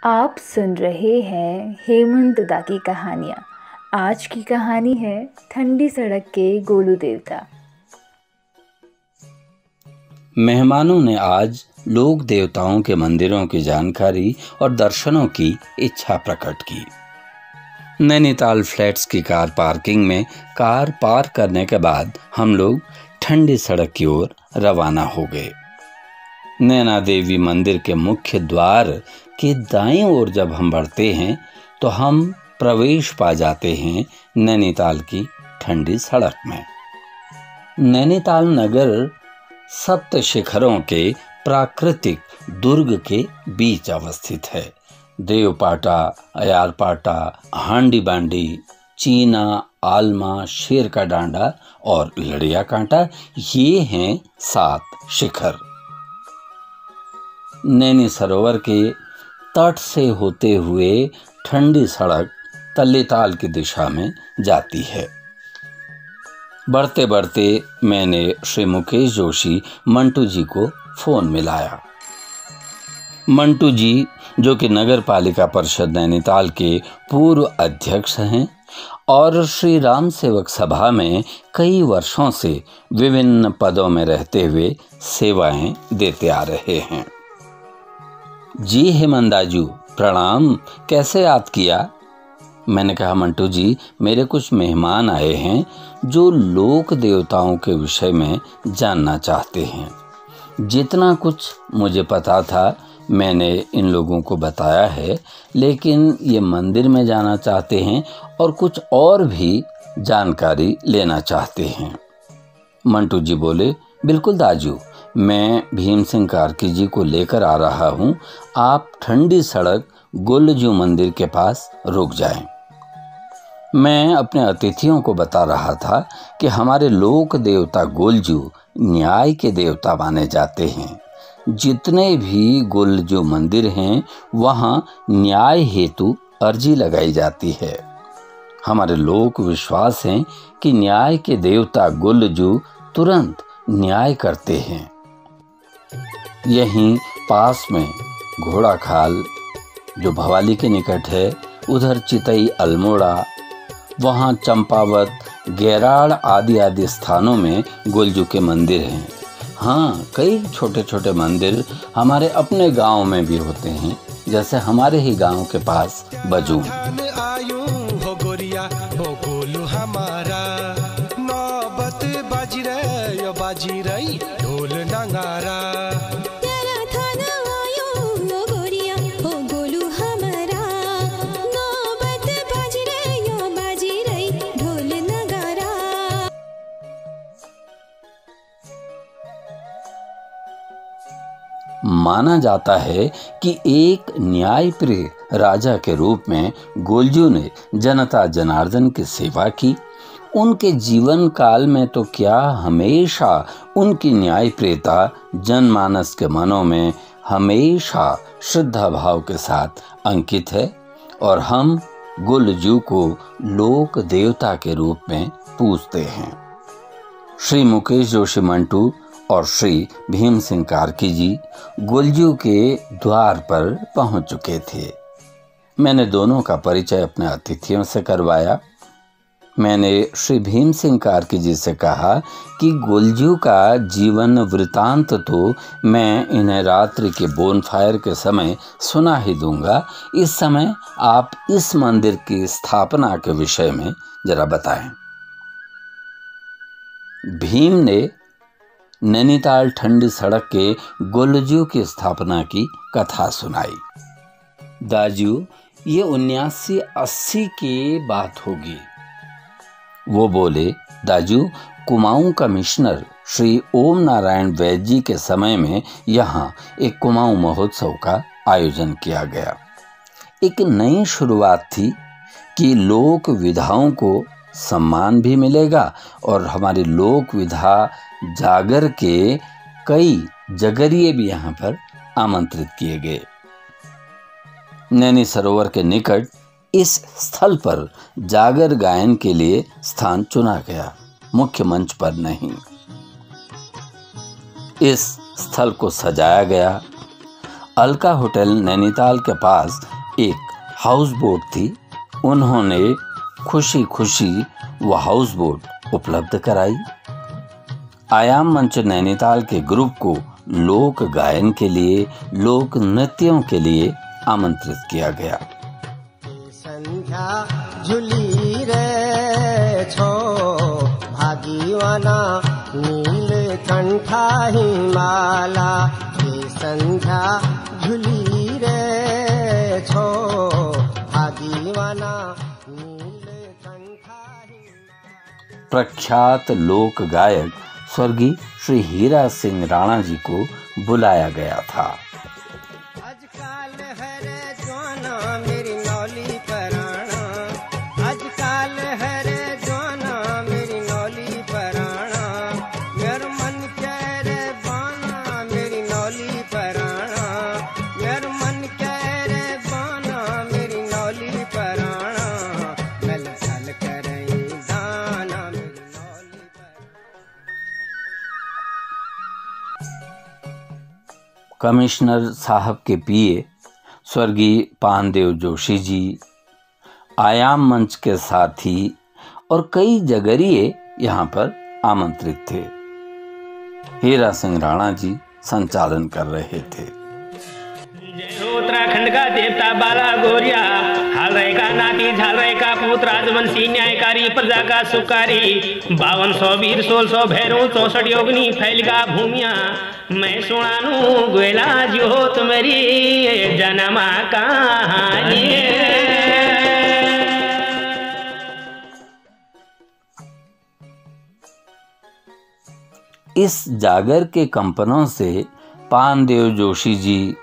आप सुन रहे हैं हेमंत दा की कहानियाँ। आज की कहानी है ठंडी सड़क के गोलू देवता। मेहमानों ने आज लोक देवताओं के मंदिरों की जानकारी और दर्शनों की इच्छा प्रकट की। नैनीताल फ्लैट्स की कार पार्किंग में कार पार्क करने के बाद हम लोग ठंडी सड़क की ओर रवाना हो गए। नैना देवी मंदिर के मुख्य द्वार के दाईं ओर जब हम बढ़ते हैं तो हम प्रवेश पा जाते हैं नैनीताल की ठंडी सड़क में। नैनीताल नगर सप्त शिखरों के प्राकृतिक दुर्ग के बीच अवस्थित है। देवपाटा, अयारपाटा, हांडी बांडी, चीना, आलमा, शेर का डांडा और लड़िया कांटा, ये हैं 7 शिखर। नैनी सरोवर के तट से होते हुए ठंडी सड़क तल्लीताल की दिशा में जाती है। बढ़ते बढ़ते मैंने श्री मुकेश जोशी मंटू जी को फोन मिलाया। मंटू जी, जो कि नगर पालिका परिषद नैनीताल के पूर्व अध्यक्ष हैं और श्री राम सेवक सभा में कई वर्षों से विभिन्न पदों में रहते हुए सेवाएं देते आ रहे हैं। जी हेमंत दाजू, प्रणाम। कैसे याद किया? मैंने कहा, मंटू जी, मेरे कुछ मेहमान आए हैं जो लोक देवताओं के विषय में जानना चाहते हैं। जितना कुछ मुझे पता था मैंने इन लोगों को बताया है, लेकिन ये मंदिर में जाना चाहते हैं और कुछ और भी जानकारी लेना चाहते हैं। मंटू जी बोले, बिल्कुल दाजू, मैं भीम सिंह कार्की जी को लेकर आ रहा हूँ। आप ठंडी सड़क गोलजू मंदिर के पास रुक जाएं। मैं अपने अतिथियों को बता रहा था कि हमारे लोक देवता गोलजू न्याय के देवता माने जाते हैं। जितने भी गोलजू मंदिर हैं वहाँ न्याय हेतु अर्जी लगाई जाती है। हमारे लोक विश्वास हैं कि न्याय के देवता गोलजू तुरंत न्याय करते हैं। यहीं पास में घोड़ा खाल, जो भवाली के निकट है, उधर चितई अल्मोड़ा, वहाँ चंपावत, गैराड़ आदि स्थानों में गोलजू के मंदिर हैं। हाँ, कई छोटे छोटे मंदिर हमारे अपने गांव में भी होते हैं, जैसे हमारे ही गांव के पास बजूं। बाजी रही ढोल नगारा, माना जाता है कि एक न्यायप्रिय राजा के रूप में गोलजू ने जनता जनार्दन की सेवा की। उनके जीवन काल में तो क्या, हमेशा उनकी न्यायप्रियता जनमानस के मनों में हमेशा श्रद्धा भाव के साथ अंकित है और हम गोलजू को लोक देवता के रूप में पूजते हैं। श्री मुकेश जोशी मंटू और श्री भीम सिंह कार्की जी गोलजू के द्वार पर पहुंच चुके थे। मैंने दोनों का परिचय अपने अतिथियों से करवाया। मैंने श्री भीम सिंह कार्की जी से कहा कि गोलजू का जीवन वृतांत तो मैं इन्हें रात्रि के बोनफायर के समय सुना ही दूंगा। इस समय आप इस मंदिर की स्थापना के विषय में जरा बताएं। भीम ने नैनीताल ठंडी सड़क के गोलजू की स्थापना की कथा सुनाई। दाजू, ये 79-80 की बात होगी। वो बोले, दाजू, कुमाऊं कमिश्नर श्री ओम नारायण वैद्य जी के समय में यहाँ एक कुमाऊं महोत्सव का आयोजन किया गया। एक नई शुरुआत थी कि लोक विधाओं को सम्मान भी मिलेगा और हमारी लोक विधा जागर के कई जगरिए भी यहाँ पर आमंत्रित किए गए। नैनी सरोवर के निकट इस स्थल पर जागर गायन के लिए स्थान चुना गया, मुख्य मंच पर नहीं। इस स्थल को सजाया गया। अलका होटल नैनीताल के पास एक हाउस बोट थी। उन्होंने खुशी खुशी वह हाउस बोट उपलब्ध कराई। आयाम मंच नैनीताल के ग्रुप को लोक गायन के लिए, लोक नृत्यों के लिए आमंत्रित किया गया। संध्या झुली रे छो भागीवाना नील कंठा हिमाला, ये संध्या झुली रे छो भागीवाना नील कंठा हिमाला। प्रख्यात लोक गायक स्वर्गीय श्री हीरा सिंह राणा जी को बुलाया गया था। आजकल हरे जवाना मेरी नौली पराना, आजकल हरे जवाना मेरी नौली पराना, मेरा मन कह रे बाना मेरी नौली पराना, मेरा मन कह रे बाना मेरी नौली पराना, गल गल करे दाना मेरी नौली पराना। कमिश्नर साहब के पीए स्वर्गीय पानदेव जोशी जी, आयाम मंच के साथी और कई जगरिए यहाँ पर आमंत्रित थे। हीरा सिंह राणा जी संचालन कर रहे थे। उत्तराखंड का देवता बाला गोरिया, हाल रहेगा नाती झाल रहेगा पुत्र राजवंशी न्यायकारी प्रजा का सुकारी, 5200 वीर 1600 भैरव 64 योगनी फैलगा भूमिया, मैं सुनानू गोयला जो तुम्हारी जनमा कहानी। इस जागर के कंपनों से पानदेव जोशी जी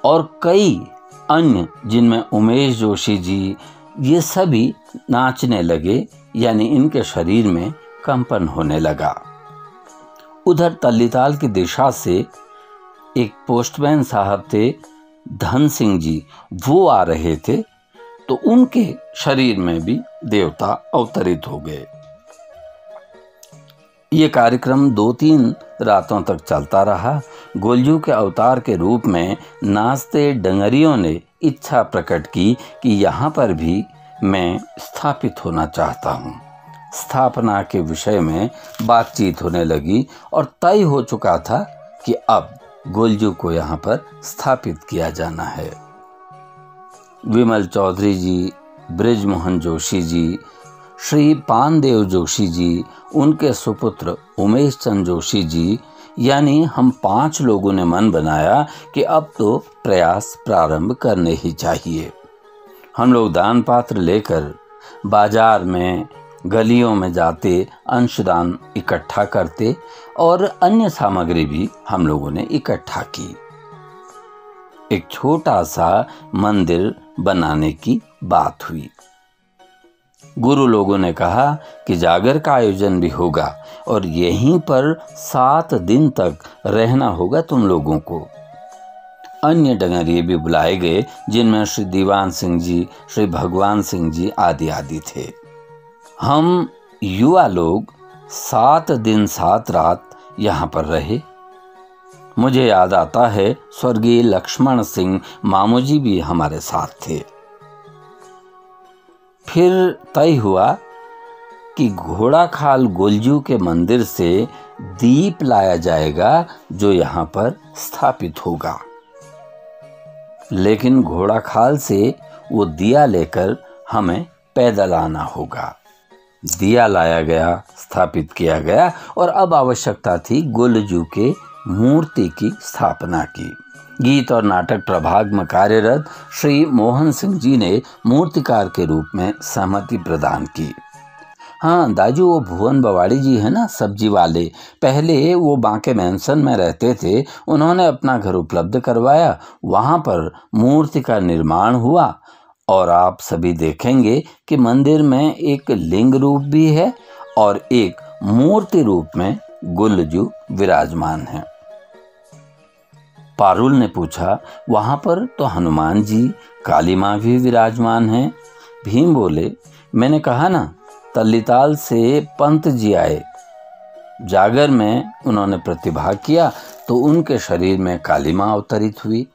और कई अन्य, जिनमें उमेश जोशी जी, ये सभी नाचने लगे, यानी इनके शरीर में कंपन होने लगा। उधर तल्लीताल की दिशा से एक पोस्टमैन साहब थे धन सिंह जी, वो आ रहे थे, तो उनके शरीर में भी देवता अवतरित हो गए। ये कार्यक्रम 2-3 रातों तक चलता रहा। गोलजू के अवतार के रूप में नाचते डंगरियों ने इच्छा प्रकट की कि यहाँ पर भी मैं स्थापित होना चाहता हूँ। स्थापना के विषय में बातचीत होने लगी और तय हो चुका था कि अब गोलजू को यहाँ पर स्थापित किया जाना है। विमल चौधरी जी, ब्रिजमोहन जोशी जी, श्री पानदेव जोशी जी, उनके सुपुत्र उमेश चंद जोशी जी, यानी हम 5 लोगों ने मन बनाया कि अब तो प्रयास प्रारंभ करने ही चाहिए। हम लोग दान पात्र लेकर बाजार में, गलियों में जाते अंशदान इकट्ठा करते और अन्य सामग्री भी हम लोगों ने इकट्ठा की। एक छोटा सा मंदिर बनाने की बात हुई। गुरु लोगों ने कहा कि जागर का आयोजन भी होगा और यहीं पर 7 दिन तक रहना होगा तुम लोगों को। अन्य डंगरिए भी बुलाए गए, जिनमें श्री दीवान सिंह जी, श्री भगवान सिंह जी आदि आदि थे। हम युवा लोग 7 दिन 7 रात यहाँ पर रहे। मुझे याद आता है स्वर्गीय लक्ष्मण सिंह मामू जी भी हमारे साथ थे। फिर तय हुआ कि घोड़ाखाल गोलजू के मंदिर से दीप लाया जाएगा जो यहाँ पर स्थापित होगा, लेकिन घोड़ाखाल से वो दिया लेकर हमें पैदल आना होगा। दिया लाया गया, स्थापित किया गया और अब आवश्यकता थी गोलजू के मूर्ति की स्थापना की। गीत और नाटक प्रभाग में कार्यरत श्री मोहन सिंह जी ने मूर्तिकार के रूप में सहमति प्रदान की। हाँ दाजू, वो भुवन बवाड़ी जी है ना, सब्जी वाले, पहले वो बांके मैंसन में रहते थे। उन्होंने अपना घर उपलब्ध करवाया, वहाँ पर मूर्ति का निर्माण हुआ और आप सभी देखेंगे कि मंदिर में एक लिंग रूप भी है और एक मूर्ति रूप में गोलजू विराजमान है। पारुल ने पूछा, वहाँ पर तो हनुमान जी, काली माँ भी विराजमान हैं। भीम बोले, मैंने कहा ना, तल्लीताल से पंत जी आए, जागर में उन्होंने प्रतिभाग किया तो उनके शरीर में काली माँ अवतरित हुई।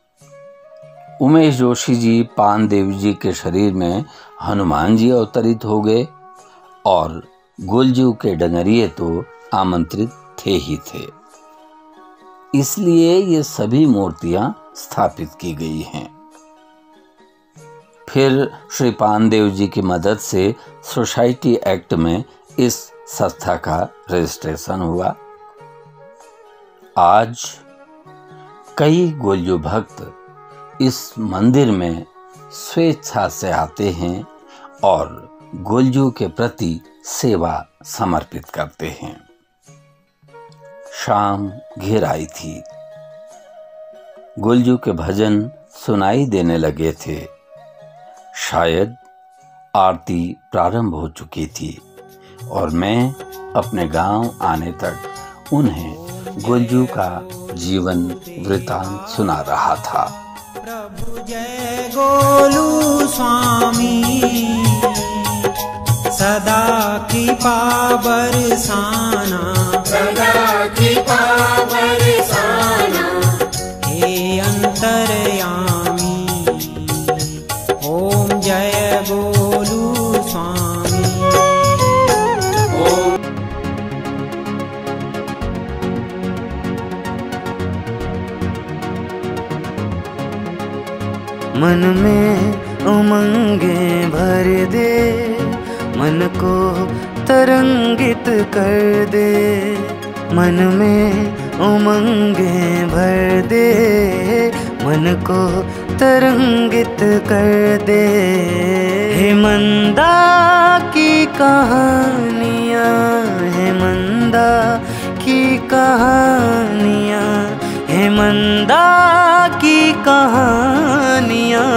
उमेश जोशी जी पानदेव जी के शरीर में हनुमान जी अवतरित हो गए और गुलजू के डंगरिये तो आमंत्रित थे ही थे, इसलिए ये सभी मूर्तियां स्थापित की गई हैं। फिर श्री पानदेव जी की मदद से सोसाइटी एक्ट में इस संस्था का रजिस्ट्रेशन हुआ। आज कई गोलजू भक्त इस मंदिर में स्वेच्छा से आते हैं और गोलजू के प्रति सेवा समर्पित करते हैं। शाम घिर आई थी, गोलजू के भजन सुनाई देने लगे थे। शायद आरती प्रारंभ हो चुकी थी और मैं अपने गांव आने तक उन्हें गोलजू का जीवन वृतांत सुना रहा था। प्रभु जय गोलू स्वामी, सदा कृपा बरसाना, सदा कृपा बरसाना, हे अंतर्यामी, ओम जय गोलू स्वामी। मन में उमंगे भर दे, मन को तरंगित कर दे, मन में उमंगे भर दे, मन को तरंगित कर दे। हे मंदा की कहानियाँ, हे मंदा की कहानियाँ, हे मंदा की कहानियाँ,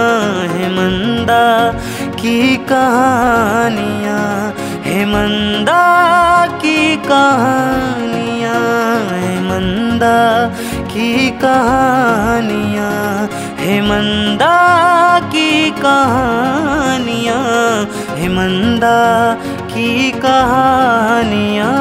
हे मंदा की कहानियाँ, हे मंदा की कहानियाँ, हे मंदा की कहानियाँ, हे मंदा की कहानियाँ, हे मंदा की कहानियाँ।